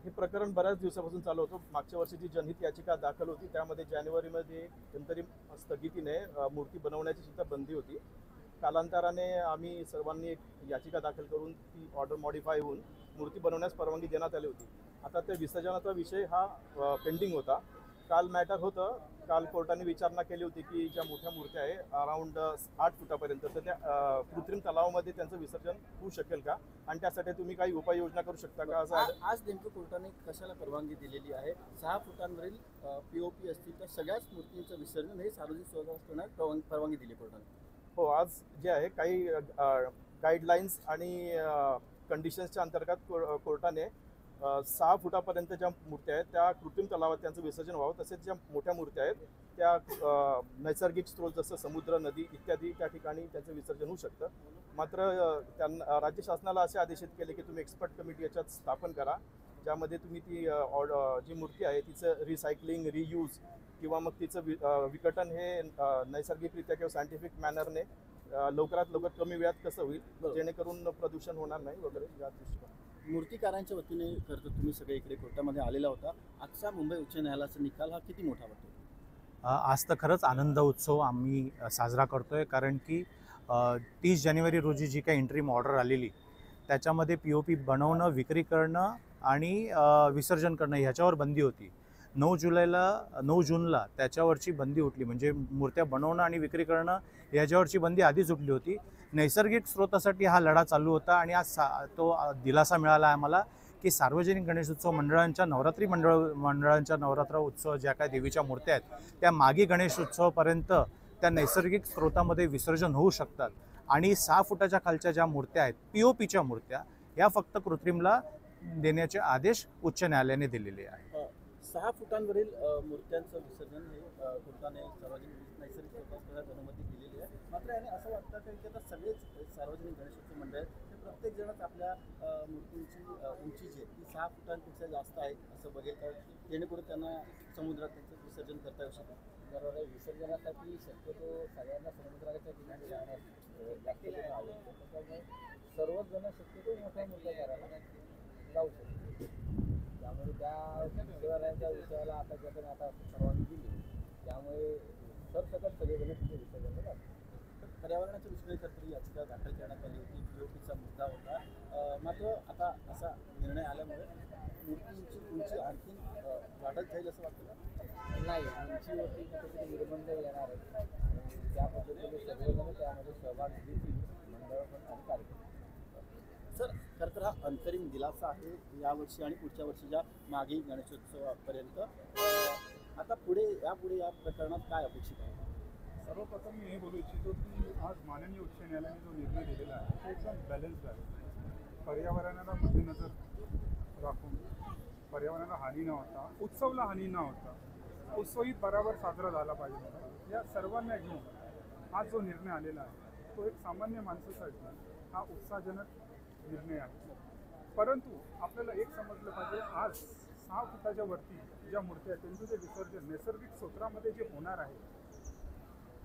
हे प्रकरण बऱ्याच दिवसापासून चालू होतं. मागच्या वर्षी जी जनहित याचिका दाखल होती त्यामध्ये जानेवारीमध्ये अंतरिम स्थगितीने मूर्ती बनवण्याची सुद्धा बंदी होती. कालांतराने आम्ही सर्वांनी एक याचिका दाखल करून ती ऑर्डर मॉडिफाय होऊन मूर्ती बनवण्यास परवानगी देण्यात आली होती. आता त्या विसर्जनाचा विषय हा पेंडिंग होता. काल मॅटर होतं. काल कोर्टाने विचारणा केली होती की ज्या मोठ्या मूर्त्या आहे अराउंड 8 फुटापर्यंत, तर त्या कृत्रिम तलावामध्ये त्यांचं विसर्जन होऊ शकेल का आणि त्यासाठी तुम्ही काही उपाययोजना करू शकता का, असं आज नेमकं कोर्टाने कशाला परवानगी दिलेली आहे? 6 फुटांवरील POP असतील तर सगळ्याच मूर्तींचं विसर्जन हे सार्वजनिक स्वरूपात करण्यास परवानगी दिली कोर्टाने. हो, आज जे आहे काही गाईडलाईन्स आणि कंडिशन्सच्या अंतर्गत कोर्टाने 6 फुटापर्यंत ज्या मूर्त्या आहेत त्या कृत्रिम तलावात त्यांचं विसर्जन व्हावं, तसेच ज्या मोठ्या मूर्त्या आहेत त्या नैसर्गिक स्रोत जसं समुद्र, नदी इत्यादी त्या ठिकाणी त्यांचं विसर्जन होऊ शकतं. मात्र त्यांना राज्य शासनाला असे आदेशित केले की तुम्ही एक्सपर्ट कमिटी याच्यात स्थापन करा, ज्यामध्ये तुम्ही ती जी मूर्ती आहे तिचं रिसायकलिंग, रियूज किंवा मग तिचं विघटन हे नैसर्गिकरित्या किंवा सायंटिफिक मॅनरने लवकरात लवकर कमी वेळात कसं होईल जेणेकरून प्रदूषण होणार नाही वगैरे या दृष्टीने. मूर्तिकारांच्या वतीने खरं तर तुम्ही सगळे इकडे कोर्टामध्ये आलेला होता. आजचा मुंबई उच्च न्यायालयाचा निकाल हा किती मोठा वाटतो? आज तर खरंच आनंद उत्सव आम्ही साजरा करतोय, कारण की 30 जानेवारी रोजी जी काही इंटरिम ऑर्डर आलेली त्याच्यामध्ये POP बनवणं, विक्री करणं आणि विसर्जन करणं ह्याच्यावर बंदी होती. 9 जूनला त्याच्यावरची बंदी उठली, म्हणजे मूर्त्या बनवणं आणि विक्री करणं याच्यावरची बंदी आधीच उठली होती. नैसर्गिक स्रोतासाठी हा लढा चालू होता आणि आज तो दिलासा मिळाला आम्हाला की सार्वजनिक गणेशोत्सव मंडळांच्या मंडळांच्या नवरात्र उत्सव ज्या काय देवीच्या मूर्त्या आहेत त्या मागी गणेशोत्सवापर्यंत त्या नैसर्गिक स्रोतामध्ये विसर्जन होऊ शकतात. आणि 6 फुटाच्या खालच्या ज्या मूर्त्या आहेत POPच्या मूर्त्या या फक्त कृत्रिमला देण्याचे आदेश उच्च न्यायालयाने दिलेले आहे. 6 फुटांवरील मूर्त्यांचं विसर्जन हे कोर्टाने सार्वजनिक नैसर्गिक स्रोतास अनुमती दिलेली आहे. मात्र याने असं वाटतं की आता सगळेच सार्वजनिक गणेशोत्सव मंडळ हे प्रत्येक जणच आपल्या मूर्तींची उंची जी आहे ती 6 फुटांपेक्षा जास्त आहे असं बघेल का, जेणेकरून त्यांना समुद्रात त्यांचं विसर्जन करता येऊ शकतं. बरोबर आहे. विसर्जनासाठी शक्यतो सगळ्यांना समुद्राच्या ठिकाणी जाण्यास जास्त करून आवडतं. त्याच्यामुळे सर्वच जण शक्यतो मोठ्या मूर्त्या करायला जाऊ शकतो. त्यामुळे त्या विसर्जनाच्या विषयाला आता ज्याकडे आता परवानगी दिली त्यामुळे सरसकट सगळेजण तिथे विसर्जन करतात. पर्यावरणाच्या दृष्टीने याचिका दाखल करण्यात आली होती. POPचा मुद्दा होता. मात्र आता असा निर्णय आल्यामुळे मूर्तींची उंची आणखी वाढत जाईल असं वाटतं का? नाही, उंचीवरती कुठेतरी निर्बंध येणार आहेत. त्या पद्धतीने सगळेजण त्यामध्ये सहभाग घेतील, मंडळ पण आणि कार्यक्रम. सर, खरं तर हा अंतरिम दिलासा आहे यावर्षी आणि पुढच्या वर्षीच्या मागे गणेशोत्सवापर्यंत. आता यापुढे या प्रकरणात काय अपेक्षित आहे? सर्वप्रथम मी हे बोलू इच्छितो की आज माननीय उच्च न्यायालयाने जो निर्णय दिलेला आहे तो एकदम बॅलन्स्ड आहे. पर्यावरणाला मध्यनजर राखून, पर्यावरणाला हानी न होता, उत्सवला हानी न होता, उत्सवही बरोबर साजरा झाला पाहिजे, या सर्वांना घेऊन आज जो निर्णय आलेला आहे तो एक सामान्य माणसासाठी हा उत्साहजनक निर्णय आहे. परंतु आपल्याला एक समजलं पाहिजे, आज 6 फुटाच्या वरती ज्या मूर्त्या आहेत त्यांचं जे विसर्जन नैसर्गिक स्रोतामध्ये जे होणार आहे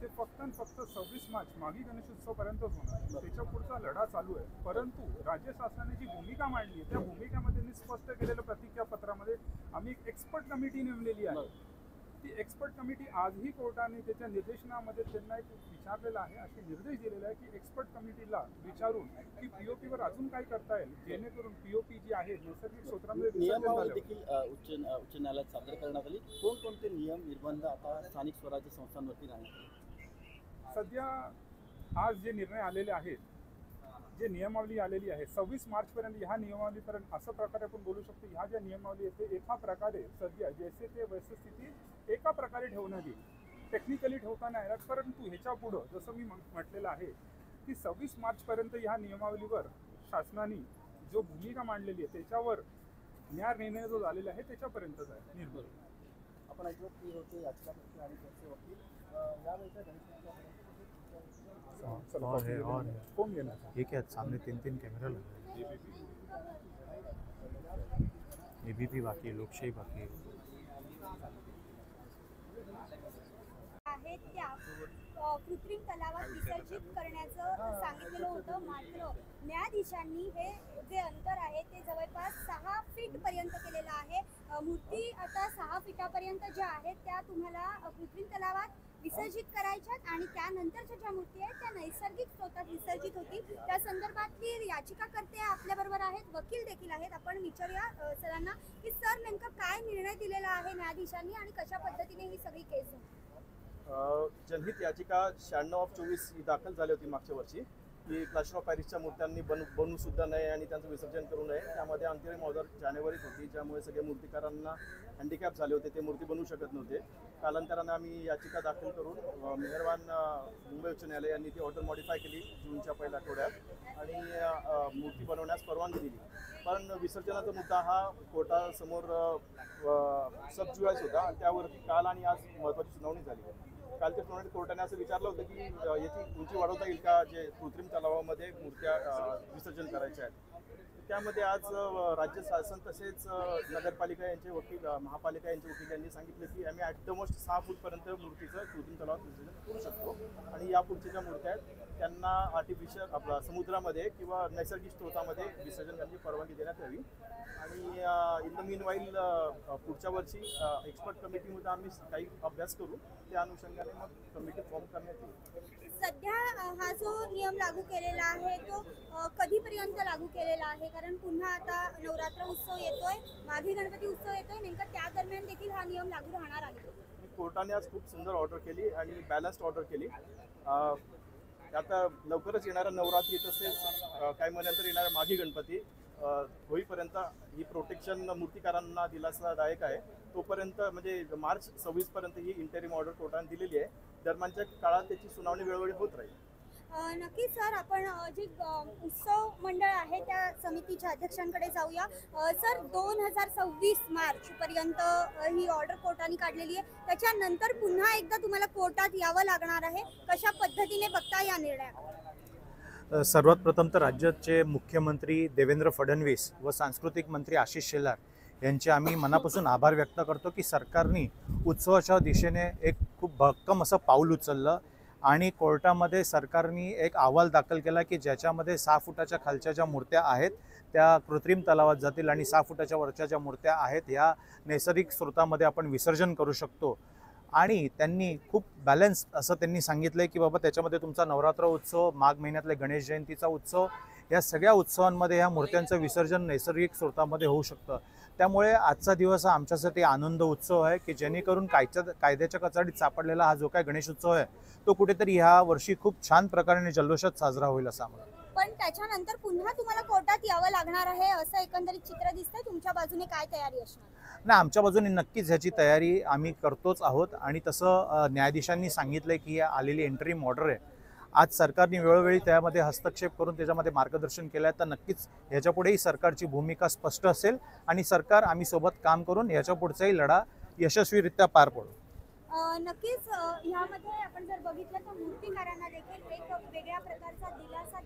ते फक्त आणि फक्त 26 मार्च मागी गणेशोत्सवपर्यंतच होणार. त्याच्या पुढचा लढा चालू आहे. परंतु राज्य शासनाने जी भूमिका मांडली आहे त्या भूमिकेमध्ये स्पष्ट केलेलं प्रतिज्ञापत्रामध्ये आम्ही एक एक्सपर्ट कमिटी नेमलेली आहे. ती एक्सपर्ट कमिटी आजही कोर्टाने त्याच्या निर्देशनामध्ये त्यांना एक विचारलेलं आहे, असे निर्देश दिलेले आहे की एक्सपर्ट कमिटीला विचारून की POPवर अजून काय करता येईल जेणेकरून POP जी आहे नैसर्गिक स्रोतांमध्ये नियमावली देखील उच्च न्यायालयात सादर करण्यात आली. कोणकोणते नियम निर्बंध आता स्थानिक स्वराज्य संस्थांवरती राहण्यात आले? सध्या आज जे निर्णय आलेले आहेत, जे नियमावली आलेली आहे 26 मार्चपर्यंत, ह्या नियमावलीपर्यंत असं प्रकारे आपण बोलू शकतो ह्या ज्या नियमावली येते एका प्रकारे सध्या जैसे ते वैसे स्थिती एका प्रकारे ठेवण्यात येईल. टेक्निकली ठेवता नाही येणार, परंतु ह्याच्या पुढं जसं मी म्हटलेलं आहे की 26 मार्चपर्यंत ह्या नियमावलीवर शासनाने जो भूमिका मांडलेली आहे त्याच्यावर निर्णय जो झालेला आहे त्याच्यापर्यंतच आहे निर्भर. आपण ऐकलं की होते याचिकाकर्ते आणि त्यांचे वकील यावेळेच्या और है कोण घेणार? ये क्या सामने 3 कैमरा लगे हैं. ABP बाकी है, लोकशाही बाकी है. आहेत त्या कृत्रिम तलावात विसर्जित करण्याचं सांगितलेलं होतं. मात्र न्यायाधीशांनी हे जे अंतर आहे ते जवळपास 6 फीट पर्यंत फुटापर्यंत केलेला आहे. मूर्ती आता 6 फुटापर्यंत ज्या आहेत त्या तुम्हाला कृत्रिम तलावात विसर्जित करायच्यात आणि त्यानंतरच्या ज्या मूर्ती आहेत त्या नैसर्गिक स्रोतात विसर्जित होतील. त्या संदर्भातली याचिकाकर्ते आपल्याबरोबर आहेत, वकील देखील आहेत. आपण विचारूया सरांना की सर नेमकं काय निर्णय दिलेला आहे न्यायाधीशांनी आणि कशा पद्धतीने ही सगळी केस होती. जनहित याचिका 96/24 ही दाखल झाली होती मागच्या वर्षी की प्लास्टर ऑफ पॅरिसच्या मूर्त्यांनी बनवू सुद्धा नये आणि त्यांचं विसर्जन करू नये. त्यामध्ये अंतरिम ऑर्डर जानेवारीत होती, ज्यामुळे सगळ्या मूर्तिकारांना हँडिकॅप झाले होते, ते मूर्ती बनवू शकत नव्हते. कालांतरानं आम्ही याचिका दाखल करून मेहरबान मुंबई उच्च न्यायालय यांनी ती ऑर्डर मॉडिफाय केली जूनच्या पहिल्या आठवड्यात आणि मूर्ती बनवण्यास परवानगी दिली. पण विसर्जनाचा मुद्दा हा कोर्टासमोर सब ज्युडिस होता आणि त्यावरती काल आणि आज महत्त्वाची सुनावणी झाली. कालच्या सुनावणीत कोर्टाने असं विचारलं होतं की याची उंची वाढवता येईल का, जे कृत्रिम तलावामध्ये मूर्त्या विसर्जन करायच्या आहेत. त्यामध्ये आज राज्य शासन तसेच नगरपालिका यांचे वकील, महापालिका यांचे वकील यांनी सांगितलं की आम्ही ॲट द मोस्ट 6 फूटपर्यंत मूर्तीचं कृत्रिम तलावात विसर्जन करू शकतो आणि यापुढच्या ज्या मूर्त्या आहेत त्यांना आर्टिफिशियल आपला समुद्रामध्ये किंवा नैसर्गिक स्रोतामध्ये विसर्जन करण्याची परवानगी देण्यात यावी. आणि इन द मीन वाईल पुढच्या वर्षी एक्सपर्ट कमिटीमध्ये आम्ही काही अभ्यास करू, त्या अनुषंगाने मग कमिटी फॉर्म करण्यात येईल. सध्या हा जो नियम लागू केलेला आहे तो कधीपर्यंत लागू केलेला आहे, कारण पुन्हा आता नवरात्र उत्सव येतोय, माघी गणपती उत्सव येतोय, नेमका त्या दरम्यान देखील हा नियम लागू राहणार आहे. कोर्टाने आज खूप सुंदर ऑर्डर केली आणि बॅलन्स्ड ऑर्डर केली. आता लवकरच येणारा नवरात्री तसेच काही महिन्यानंतर येणारा माघी गणपती होईपर्यंत ही प्रोटेक्शन मूर्तिकारांना दिलासादायक आहे. तोपर्यंत म्हणजे मार्च 26 पर्यंत ही इंटरिम ऑर्डर कोर्टाने दिलेली आहे. दरम्यानच्या काळात त्याची सुनावणी वेळोवेळी होत राहील. नक्कीच सर, आपण जे उत्सव मंडळ आहे त्या समितीच्या अध्यक्षांकडे जाऊया. सर 2026 मार्च पर्यंत ही ऑर्डर कोर्टाने काढलेली आहे, त्याच्यानंतर पुन्हा एकदा तुम्हाला कोर्टात यावं लागणार आहे. कशा पद्धतीने बघता या निर्णयाकडे? सर्वात प्रथम तर राज्याचे मुख्यमंत्री देवेंद्र फडणवीस व सांस्कृतिक मंत्री आशिष शेलार यांचे आम्ही मनापासून आभार व्यक्त करतो की सरकारने उत्सवाच्या दिशेने एक खूप भक्कम असं पाऊल उचललं आणि कोर्टामध्ये सरकारने एक अहवाल दाखल केला की ज्याच्यामध्ये 6 फुटाच्या खालच्या ज्या मूर्त्या आहेत त्या कृत्रिम तलावात जातील आणि 6 फुटाच्या वरच्या ज्या मूर्त्या आहेत ह्या नैसर्गिक स्रोतामध्ये आपण विसर्जन करू शकतो. आणि त्यांनी खूप बॅलन्स असं त्यांनी सांगितलं आहे की बाबा त्याच्यामध्ये तुमचा नवरात्र उत्सव, माघ महिन्यातले गणेश जयंतीचा उत्सव, या सगळ्या उत्सवांमध्ये ह्या मूर्त्यांचं विसर्जन नैसर्गिक स्रोतामध्ये होऊ शकतं. त्यामुळे आजचा दिवस हा आमच्यासाठी आनंद उत्सव आहे की जेणेकरून कायद्याच्या कचाडीत सापडलेला हा जो काय गणेश उत्सव आहे तो कुठेतरी ह्या वर्षी खूप छान प्रकारे जल्लोषात साजरा होईल असं आम्हाला. पण त्याच्यानंतर पुन्हा तुम्हाला कोर्टात यावं लागणार आहे असं एकंदरीत चित्र दिसतंय. तुमच्या बाजूने काय तयारी असणार? नाही, आमच्या बाजूने नक्कीच ह्याची तयारी आम्ही करतोच आहोत आणि तसं न्यायाधीशांनी सांगितलंय की आलेली इंटरिम ऑर्डर आहे. आज सरकारने वेळोवेळी त्यामध्ये हस्तक्षेप करून त्याच्यामध्ये मार्गदर्शन केलं आहे. तर नक्कीच ह्याच्यापुढेही सरकारची भूमिका स्पष्ट असेल आणि सरकार आम्ही सोबत काम करून ह्याच्या पुढचाही लढा यशस्वीरित्या पार पडू. नक्कीच ह्यामध्ये आपण जर बघितलं तर मूर्तिकारांना देखील एक वेगळ्या प्रकारचा दिलासा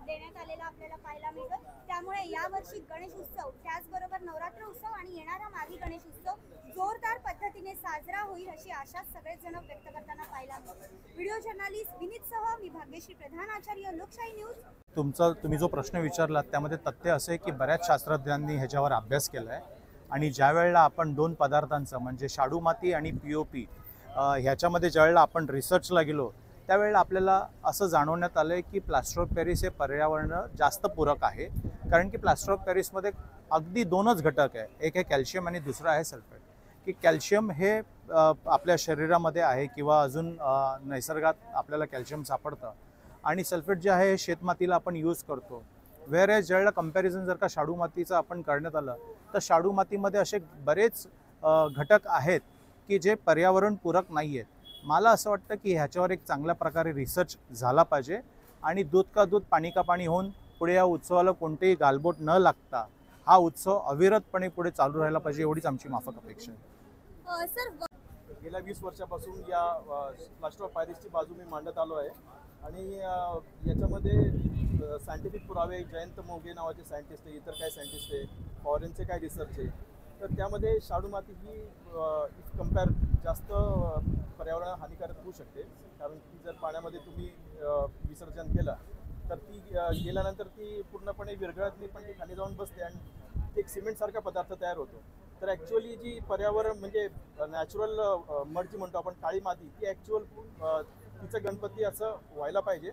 देण्यात आलेला आपल्याला पाहायला मिळतो. त्यामुळे यावर्षी गणेश उत्सव त्याचबरोबर नवरात्र उत्सव आणि येणारा माघी गणेश उत्सव जोरदार पद्धतीने साजरा होईल अशी आशा सगळेच जण व्यक्त करताना पाहायला मिळते. व्हिडिओ जर्नलिस्ट विनीतसह मी भाग्यश्री प्रधान, आचार्य, लोकशाही न्यूज. तुम्ही जो प्रश्न विचारलात त्यामध्ये तथ्य असं आहे की बऱ्याच शास्त्रज्ञांनी ह्याच्यावर अभ्यास केला आहे आणि ज्या वेळेला आपण 2 पदार्थांचं म्हणजे शाडू माती आणि POP ह्याच्यामध्ये ज्यावेळेला आपण रिसर्चला गेलो त्यावेळेला आपल्याला असं जाणवण्यात आलं आहे की प्लास्टर ऑफ पॅरिस हे पर्यावरण जास्त पूरक आहे. कारण की प्लास्टर ऑफ पॅरिसमध्ये अगदी 2च घटक आहे, एक आहे कॅल्शियम आणि दुसरा आहे सल्फेट. की कॅल्शियम हे आपल्या शरीरामध्ये आहे किंवा अजून निसर्गात आपल्याला कॅल्शियम सापडतं आणि सल्फेट जे आहे हे शेतमातीला आपण यूज करतो. वेअरएज ज्यावेळेला कंपॅरिझन जर का शाडू मातीचं आपण करण्यात आलं तर शाडू मातीमध्ये असे बरेच घटक आहेत की जे पर्यावरणपूरक नाही आहेत. मला असं वाटतं की ह्याच्यावर एक चांगल्या प्रकारे रिसर्च झाला पाहिजे आणि दूध का दूध पाणी का पाणी होऊन पुढे या उत्सवाला कोणतेही गालबोट न लागता हा उत्सव अविरतपणे पुढे चालू राहायला पाहिजे, एवढीच आमची माफक अपेक्षा आहे. सर, गेल्या 20 वर्षापासून या प्लास्टर ऑफ पॅरिसची बाजू मी मांडत आलो आहे आणि याच्यामध्ये सायंटिफिक पुरावे, जयंत मोगे नावाचे सायंटिस्ट आहे, इतर काय सायंटिस्ट आहे, फॉरेनचे काय रिसर्च आहे, तर त्यामध्ये शाडू माती ही इफ कम्पेअर जास्त पर्यावरण हानिकारक होऊ शकते. कारण की जर पाण्यामध्ये तुम्ही विसर्जन केलं तर ती गेल्यानंतर ती पूर्णपणे विरघळत नाही, पण ती खाली जाऊन बसते आणि एक सिमेंटसारखा पदार्थ तयार होतो. तर ॲक्च्युअली जी पर्यावरण म्हणजे नॅचरल मड जी म्हणतो आपण काळी माती ती ॲक्च्युअल तिचं गणपती असं व्हायला पाहिजे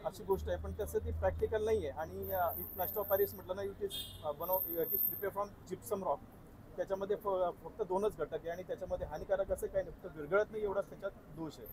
अशी गोष्ट आहे. पण तसं ती प्रॅक्टिकल नाही आहे. आणि इफ प्लास्टर ऑफ पॅरिस म्हटलं ना it is prepare from gypsum rock. त्याच्यामध्ये फक्त 2च घटक आहे आणि त्याच्यामध्ये हानिकारक असं काही नाही, फक्त विरघळत नाही एवढाच त्याच्यात दोष आहे.